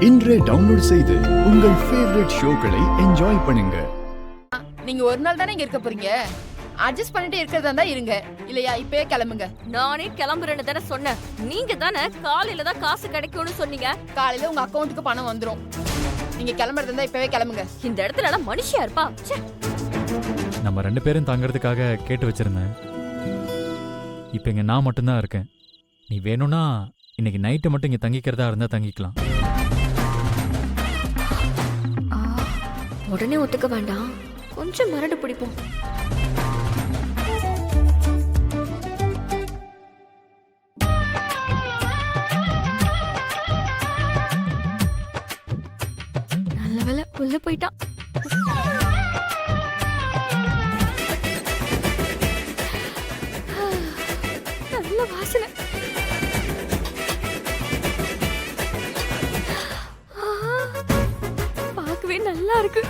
இன்றே டவுன்லோட் செய்து உங்கள் ஃபேவரட் ஷோக்களை என்ஜாய் பண்ணுங்க. நீங்க ஒரு நாள் தானே இங்க இருக்க போறீங்க, அட்ஜஸ்ட் பண்ணிட்டு இருக்கிறதா இருந்தா இருங்க, இல்லையா இப்பவே கிளம்புங்க. நானே கிளம்புறேன்னு தானே சொன்னேன். நீங்க தானே காலையில தான் காசு கிடைக்கும்னு சொன்னீங்க. காலையில உங்க அக்கவுண்ட்டுக்கு பணம் வந்துரும். நீங்க கிளம்புறதா இருந்தா இப்பவே கிளம்புங்க. இந்த இடத்துல எல்லாம் மனுஷியா இருப்பா. நம்ம 2 பேரும் தங்கறதுக்காக கேட்டு வச்சிருந்தேன். இப்போ இங்க நான் மட்டும்தான் இருக்கேன். நீ வேணும்னா இன்னைக்கு நைட்டு மட்டும் இங்க தங்கிக்கிறதா இருந்தா தங்கிக்கலாம். உடனே ஒத்துக்க வேண்டாம், கொஞ்சம் மரடு பிடிப்போம். நல்ல வேளை உள்ள போயிட்டான். நல்ல வாசனை. பார்க்கவே நல்லா இருக்கு.